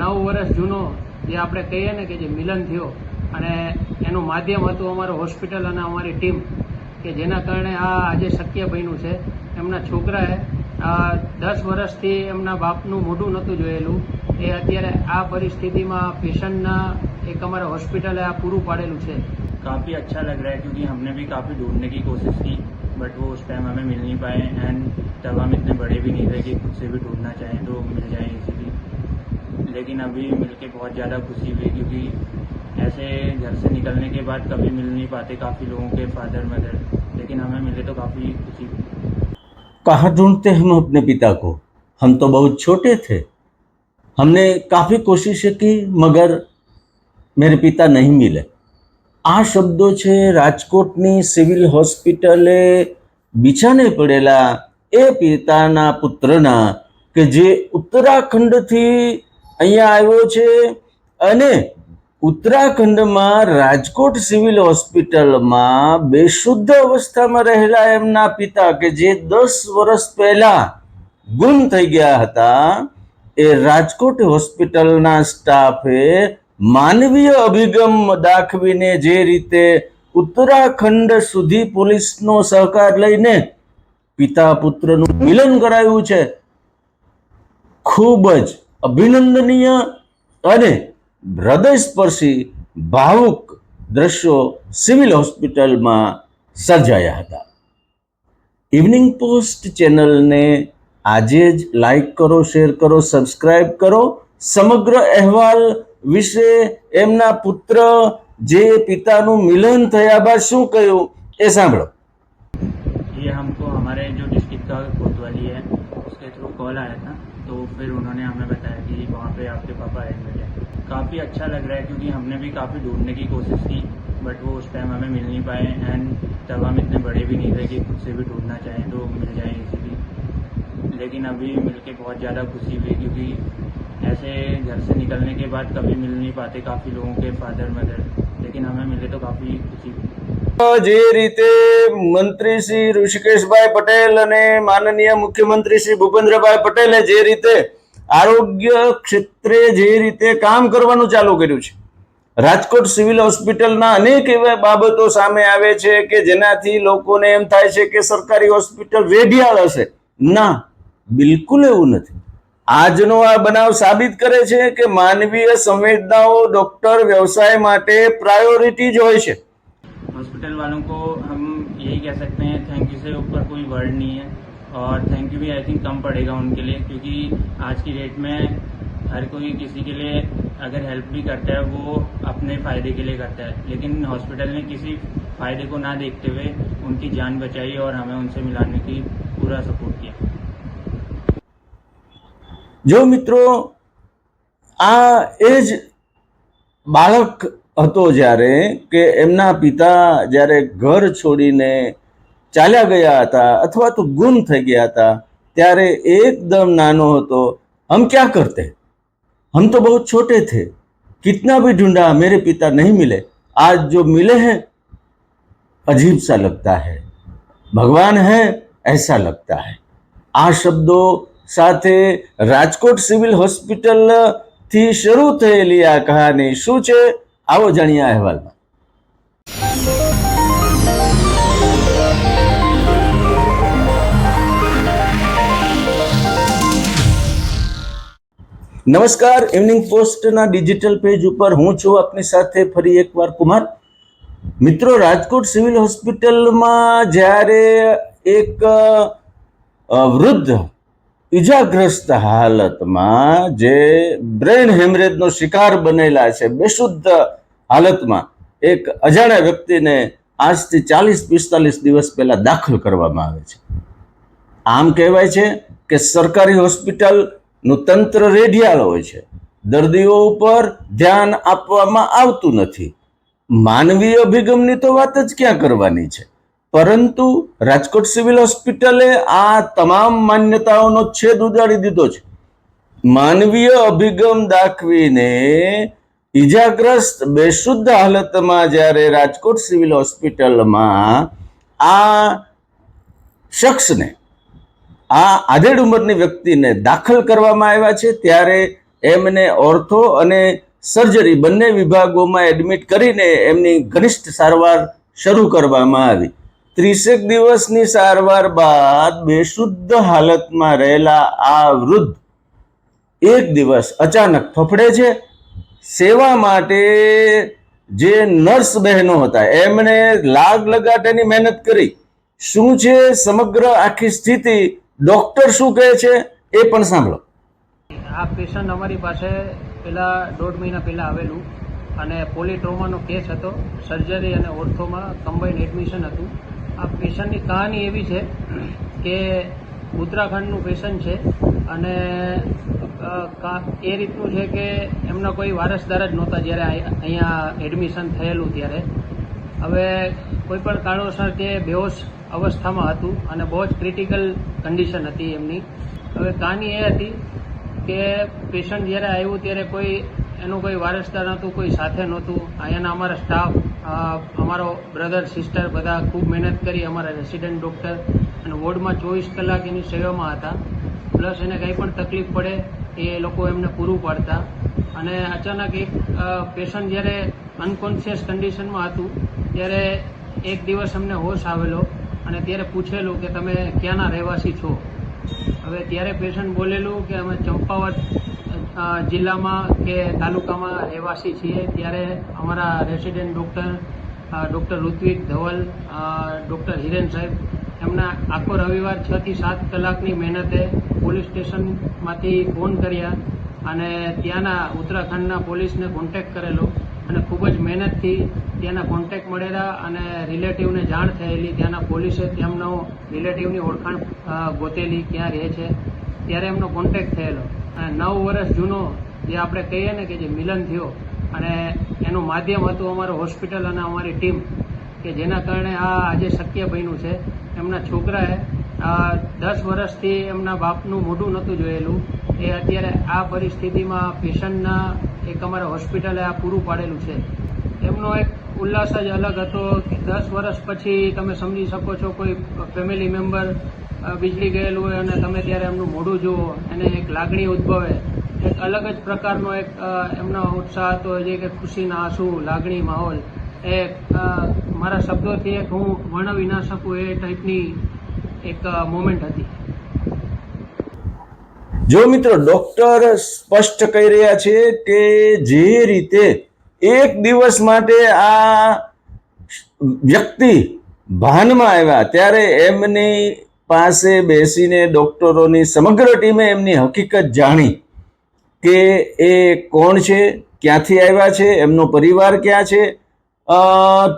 9 વર્ષ જૂનો જે આપણે કહીએ ને કે જે મિલન થયો અને એનું માધ્યમ હતું અમારું હોસ્પિટલ અને અમારી ટીમ કે જેના કારણે આ આજે શક્ય બન્યું છે. એમના છોકરાએ 10 વર્ષથી એમના બાપનું મોઢું નહોતું જોયેલું, એ અત્યારે આ પરિસ્થિતિમાં પેશન્ટના એક અમારા હોસ્પિટલે આ પૂરું પાડેલું છે. काफ़ी अच्छा लग रहा है क्योंकि हमने भी काफ़ी ढूंढने की कोशिश की बट वो उस टाइम हमें मिल नहीं पाए एंड तब हम इतने बड़े भी नहीं थे कि खुद से भी ढूंढना चाहें तो मिल जाए इजीली. लेकिन अभी मिलके बहुत ज़्यादा खुशी हुई क्योंकि ऐसे घर से निकलने के बाद कभी मिल नहीं पाते काफ़ी लोगों के फादर मदर, लेकिन हमें मिले तो काफ़ी खुशी हुई. कहाँ ढूंढते हम अपने पिता को? हम तो बहुत छोटे थे. हमने काफ़ी कोशिशें की मगर मेरे पिता नहीं मिले. આ શબ્દો છે રાજકોટની સિવિલ હોસ્પિટલે બિછાને પડેલા એ પિતાના પુત્રના કે જે ઉત્તરાખંડથી અહીંયા આવ્યો છે અને ઉત્તરાખંડમાં રાજકોટ સિવિલ હોસ્પિટલમાં બેશુદ્ધ અવસ્થામાં રહેલા એમના પિતા કે જે 10 વર્ષ પહેલા ગુમ થઈ ગયા હતા, એ રાજકોટ હોસ્પિટલના સ્ટાફે માનવીય અભિગમ દાખવીને જે રીતે ઉત્તરાખંડ સુધી પોલીસનો સહકાર લઈને પિતા પુત્રનું મિલન કરાયું છે, ખૂબ જ અભિનંદનીય અને હૃદયસ્પર્શી ભાવુક દ્રશ્યો સિવિલ હોસ્પિટલમાં સર્જાયા હતા. ઇવનિંગ પોસ્ટ ચેનલને આજે જ લાઈક કરો, શેર કરો, સબસ્ક્રાઇબ કરો. સમગ્ર અહેવાલ વિશે એમના પુત્ર જે પિતાનું મિલન થયા બાદ શું કહ્યું એ સાંભળો. ये हमको हमारे जो डिस्ट्रिक्ट का कोतवाली है उसके थ्रू कॉल आया था, तो फिर उन्होंने हमें बताया कि वहाँ पे आपके पापा एडमिट है. काफ़ी अच्छा लग रहा है क्योंकि हमने भी काफ़ी ढूंढने की कोशिश की बट वो उस टाइम हमें मिल नहीं पाए एंड तब हम इतने बड़े भी नहीं थे कि खुद से भी ढूंढना चाहें तो मिल जाए इजीली. लेकिन अभी मिलके बहुत ज़्यादा खुशी हुई क्योंकि ऐसे घर से निकलने के बाद कभी मिल नहीं पाते काफ़ी लोगों के फादर मदर, लेकिन हमें मिले तो काफ़ी खुशी हुई. જે રીતે મંત્રી શ્રી ઋષિકેશભાઈ પટેલ અને માનનીય મુખ્યમંત્રી શ્રી ભૂપેન્દ્રભાઈ પટેલે જે રીતે આરોગ્ય ક્ષેત્રે જે રીતે કામ કરવાનું ચાલુ કર્યું છે, રાજકોટ સિવિલ હોસ્પિટલના અનેક એવા બાબતો સામે આવે છે કે જેનાથી લોકોને એમ થાય છે કે સરકારી હોસ્પિટલ વેઢિયાળ હશે. ના, બિલકુલ એવું નથી. આજનો આ બનાવ સાબિત કરે છે કે માનવીય સંવેદનાઓ ડોક્ટર વ્યવસાય માટે પ્રાયોરિટી જ હોય છે. हॉस्पिटल वालों को हम यही कह सकते हैं, थैंक यू से ऊपर कोई वर्ड नहीं है और थैंक यू भी आई थिंक कम पड़ेगा उनके लिए क्योंकि आज की डेट में हर कोई किसी के लिए अगर हेल्प भी करता है वो अपने फ़ायदे के लिए करता है, लेकिन हॉस्पिटल ने किसी फ़ायदे को ना देखते हुए उनकी जान बचाई और हमें उनसे मिलाने की पूरा सपोर्ट किया. જો મિત્રો, આ એ જ બાળક હતો જ્યારે કે એમના પિતા જ્યારે ઘર છોડીને ચાલ્યા ગયા હતા અથવા તો ગુમ થઈ ગયા હતા, ત્યારે એકદમ નાનો હતો. हम क्या करते? हम तो बहुत छोटे थे. कितना भी ढूंढा मेरे पिता नहीं मिले. आज जो मिले हैं अजीब सा लगता है. भगवान है ऐसा लगता है. આ શબ્દો સાથે રાજકોટ સિવિલ હોસ્પિટલ થી શરૂ થયેલી આ કહાની શું છે, આવો જાણીએ અહેવાલમાં. નમસ્કાર, ઇવનિંગ પોસ્ટના ડિજિટલ પેજ ઉપર હું છું આપની સાથે ફરી એકવાર કુમાર. મિત્રો, રાજકોટ સિવિલ હોસ્પિટલમાં જ્યારે એક વૃદ્ધ ઈજાગ્રસ્ત હાલતમાં જે બ્રેન હેમરેજનો શિકાર બનેલા છે, બેશુદ્ધ હાલતમાં એક અજાણ્યા વ્યક્તિને આજથી 40-45 દિવસ પહેલા દાખલ કરવામાં આવે છે. આમ કહેવાય છે કે સરકારી હોસ્પિટલનું તંત્ર રેઢિયાળ હોય છે, દર્દીઓ ઉપર ધ્યાન આપવામાં આવતું નથી. માનવીય અભિગમની તો વાત જ ક્યાં કરવાની છે, પરંતુ રાજકોટ સિવિલ હોસ્પિટલે આ તમામ માન્યતાઓનો છેદ ઉડાડી દીધો છે. માનવીય અભિગમ દાખવીને ઈજાગ્રસ્ત બેશુદ્ધ હાલતમાં જ્યારે રાજકોટ સિવિલ હોસ્પિટલમાં આ શખ્સને, આ આધેડ ઉંમરની વ્યક્તિને દાખલ કરવામાં આવ્યા છે, ત્યારે એમને ઓર્થો અને સર્જરી બંને વિભાગોમાં એડમિટ કરીને એમની ઘનિષ્ઠ સારવાર શરૂ કરવામાં આવી. 30 દિવસની સારવાર બાદ બેશુદ્ધ હાલતમાં રહેલા આ વૃદ્ધ એક દિવસ અચાનક ફફડે છે. સેવા માટે જે નર્સ બહેનો હતા એમણે લાગ લગાટેની મહેનત કરી. શું છે સમગ્ર આખી સ્થિતિ, ડોક્ટર શું કહે છે એ પણ સાંભળો. આ પેશન્ટ અમારી પાસે પહેલા 1.5 મહિના પહેલાં આવેલું અને પોલીટ્રોમાનો કેસ હતો. સર્જરી અને ઓર્થોમાં કમ્બાઇન્ડ એડમિશન હતું. આ પેશન્ટની કહાની એવી છે કે ઉત્તરાખંડનું પેશન્ટ છે અને એ રીતનું છે કે એમના કોઈ વારસદાર જ નહોતા જ્યારે અહીંયા એડમિશન થયેલું ત્યારે. હવે કોઈ પણ કારણોસર તે બેહોશ અવસ્થામાં હતું અને બહુ જ ક્રિટિકલ કન્ડિશન હતી એમની. હવે કહાની એ હતી કે પેશન્ટ જ્યારે આવ્યું ત્યારે એનું કોઈ વારસદાર નહોતું, કોઈ સાથે નહોતું. અહીંયાના અમારા સ્ટાફ, અમારો બ્રધર સિસ્ટર બધા ખૂબ મહેનત કરી, અમારા રેસિડેન્ટ ડૉક્ટર, અને વોર્ડમાં 24 કલાક એની સેવામાં હતા. પ્લસ એને કંઈ પણ તકલીફ પડે એ લોકો એમને પૂરું પાડતા. અને અચાનક એક પેશન્ટ જ્યારે અનકોન્શિયસ કન્ડિશનમાં હતું ત્યારે એક દિવસ અમને હોશ આવેલો અને ત્યારે પૂછેલું કે તમે ક્યાંના રહેવાસી છો. હવે ત્યારે પેશન્ટ બોલેલું કે અમે ચંપાવત જિલ્લામાં કે તાલુકામાં રહેવાસી છીએ. ત્યારે અમારા resident doctor Hrithik Dhaval, doctor Hiren સાહેબ એમના આખો રવિવાર 6 થી 7 કલાકની મહેનતે પોલીસ સ્ટેશનમાંથી ફોન કર્યા અને ત્યાંના ઉત્તરાખંડના પોલીસને કોન્ટેક્ટ કરેલો અને ખૂબ જ મહેનતથી ત્યાંના કોન્ટેક્ટ મળેલા અને રિલેટિવને જાણ થયેલી. ત્યાંના પોલીસે તેમનો રિલેટિવની ઓળખાણ ગોતેલી ક્યાં રહે છે. ત્યારે એમનો કોન્ટેક્ટ થયેલો અને 9 વર્ષ જૂનો જે આપણે કહીએ ને કે જે મિલન થયો અને એનું માધ્યમ હતું અમારો હોસ્પિટલ અને અમારી ટીમ, કે જેના કારણે આ આજે શક્ય બન્યું છે. એમના છોકરાએ 10 વર્ષથી એમના બાપનું મોઢું નહોતું જોયેલું. એ અત્યારે આ પરિસ્થિતિમાં પેશન્ટના એક અમારા હોસ્પિટલે આ પૂરું પાડેલું છે. એમનો એક ઉલ્લાસ જ અલગ હતો કે 10 વર્ષ પછી તમે સમજી શકો છો કોઈ ફેમિલી મેમ્બર બીજળી ગયેલું હોય અને તમે ત્યારે એમનું મોઢું જુઓ, એને એક લાગણી ઉદ્ભવે. એક અલગ જ પ્રકારનો એક એમનો ઉત્સાહ હતો, જે કે ખુશીના આંસુ, લાગણી, માહોલ. એ મારા શબ્દોથી એક હું વર્ણવી ના શકું એ ટાઈપની એક મોમેન્ટ હતી. જો મિત્રો, ડોક્ટર સ્પષ્ટ કહી રહ્યા છે કે જે રીતે એક દિવસ માટે આ વ્યક્તિ ભાનમાં આવ્યા ત્યારે એમની પાસે બેસીને ડોક્ટરોની સમગ્ર ટીમે એમની હકીકત જાણી કે એ કોણ છે, ક્યાંથી આવ્યા છે, એમનો પરિવાર ક્યાં છે.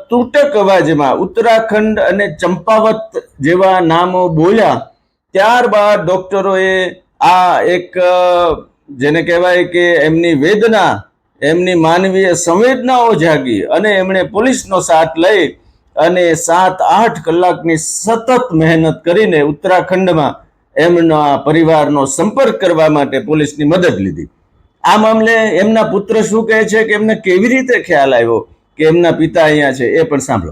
તૂટક અવાજમાં ઉત્તરાખંડ અને ચંપાવત જેવા નામો બોલ્યા. ત્યારબાદ ડોક્ટરોએ આ એક જેને કહેવાય કે એમની વેદના, એમની માનવીય સંવેદનાઓ જાગી અને એમણે પોલીસનો સાથ લઈ અને 7-8 કલાકની સતત મહેનત કરીને ઉત્તરાખંડમાં એમના પરિવારનો સંપર્ક કરવા માટે પોલીસની મદદ લીધી. આ મામલે એમના પુત્ર શું કહે છે કે એમને કેવી રીતે ખ્યાલ આવ્યો कि एमना पिता यहाँ है, ये पण सांभळो.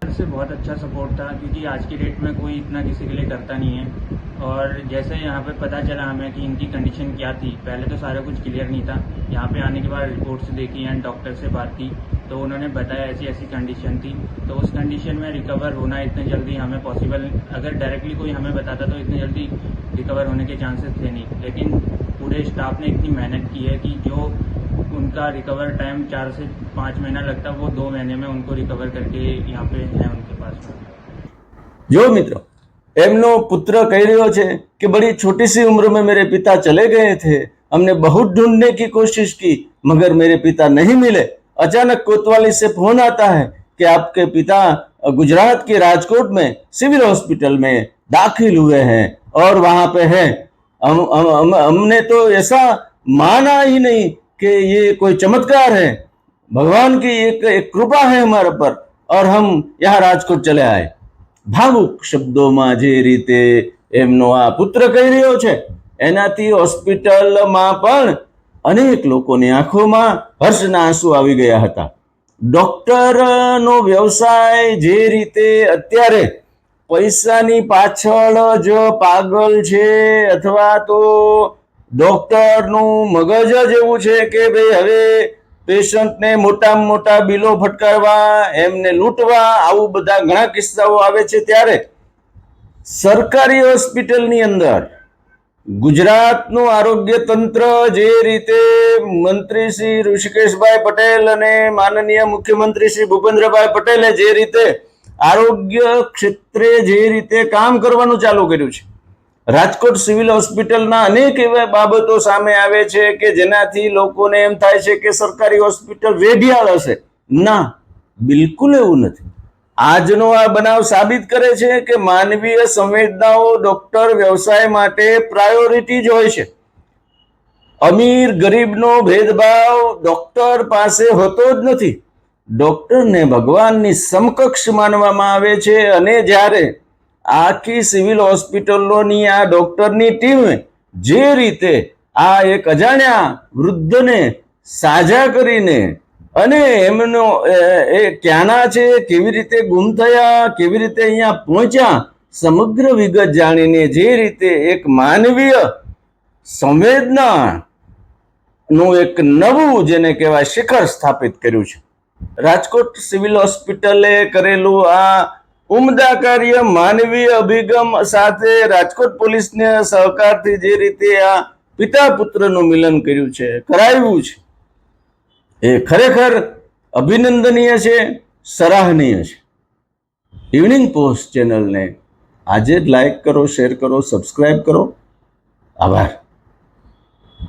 से बहुत अच्छा सपोर्ट था क्योंकि आज की डेट में कोई इतना किसी के लिए करता नहीं है. और जैसे यहाँ पे पता चला हमें कि इनकी कंडीशन क्या थी, पहले तो सारा कुछ क्लियर नहीं था. यहाँ पे आने के बाद रिपोर्ट्स देखी एंड डॉक्टर से बात की तो उन्होंने बताया ऐसी ऐसी कंडीशन थी. तो उस कंडीशन में रिकवर होना इतने जल्दी हमें पॉसिबल, अगर डायरेक्टली कोई हमें बताता तो इतनी जल्दी रिकवर होने के चांसेस थे नहीं. लेकिन पूरे स्टाफ ने इतनी मेहनत की है कि जो उनका रिकवर टाइम 4 से 5 महीना लगता वो 2 महीने में उनको रिकवर करके यहाँ पे है उनके पास. जो मित्रों, एमनो पुत्र कह रहे छे कि बड़ी छोटी सी उम्र में मेरे पिता चले गए थे, हमने बहुत ढूंढने की कोशिश की मगर मेरे पिता नहीं मिले. अचानक कोतवाली से फोन आता है कि आपके पिता गुजरात के राजकोट में सिविल हॉस्पिटल में दाखिल हुए हैं और वहां पे हैं. हमने तो ऐसा माना ही नहीं कि ये कोई चमत्कार है, भगवान की एक कृपा है हमारे पर और हम यहाँ राजकोट चले आए. भावुक शब्दों जे रीते एमनो आ पुत्र कही रह्यो छे एनाथी होस्पिटलमां पण अनेक लोकोनी आंखोमां हर्षना आंसू आवी गया हता. डॉक्टरनो व्यवसाय जे रीते अत्यारे पैसानी पाछळ ज पागल छे अथवा तो ડોક્ટરનું મગજ જ એવું છે કે ભાઈ હવે પેશન્ટને મોટામાં મોટા બિલો ફટકારવા, એમને લૂંટવા, આવું બધા ઘણા કિસ્સાઓ આવે છે. ત્યારે સરકારી હોસ્પિટલની અંદર ગુજરાતનું આરોગ્ય તંત્ર જે રીતે મંત્રી શ્રી ઋષિકેશભાઈ પટેલ અને માનનીય મુખ્યમંત્રી શ્રી ભૂપેન્દ્રભાઈ પટેલે જે રીતે આરોગ્ય ક્ષેત્રે જે રીતે કામ કરવાનું ચાલુ કર્યું છે, રાજકોટ સિવિલ હોસ્પિટલના અનેક એવા બાબતો સામે આવે છે કે જેનાથી લોકોને એમ થાય છે કે સરકારી હોસ્પિટલ વેઢિયાળ હશે. ના, બિલકુલ એવું નથી. આજનો આ બનાવ સાબિત કરે છે કે માનવીય સંવેદનાઓ ડોક્ટર વ્યવસાય માટે પ્રાયોરિટી જ હોય છે. અમીર ગરીબનો ભેદભાવ ડોક્ટર પાસે હોતો જ નથી. ડોક્ટરને ભગવાનની સમકક્ષ માનવામાં આવે છે. અને જ્યારે આખી સિવિલ હોસ્પિટલોની આ ડોક્ટરની ટીમે જે રીતે આ એક અજાણ્યા વૃદ્ધને સાજા કરીને અને એમનો એ ક્યાંના છે, કેવી રીતે ગુમ થયા, કેવી રીતે અહીંયા પહોંચ્યા, સમગ્ર વિગત જાણીને જે રીતે એક માનવીય સંવેદના નું એક નવું જેને કહેવાય શિખર સ્થાપિત કર્યું છે. રાજકોટ સિવિલ હોસ્પિટલે કરેલું આ ઉમદા કાર્ય, માનવીય અભિગમ સાથે રાજકોટ પોલીસને સહકારથી જે રીતે આ પિતા પુત્રનું મિલન કર્યું છે, કરાવ્યું છે, એ ખરેખર અભિનંદનીય છે, સરાહનીય છે. ઇવનિંગ પોસ્ટ ચેનલને આજે જ લાઈક કરો, શેર કરો, સબસ્ક્રાઇબ કરો. આભાર.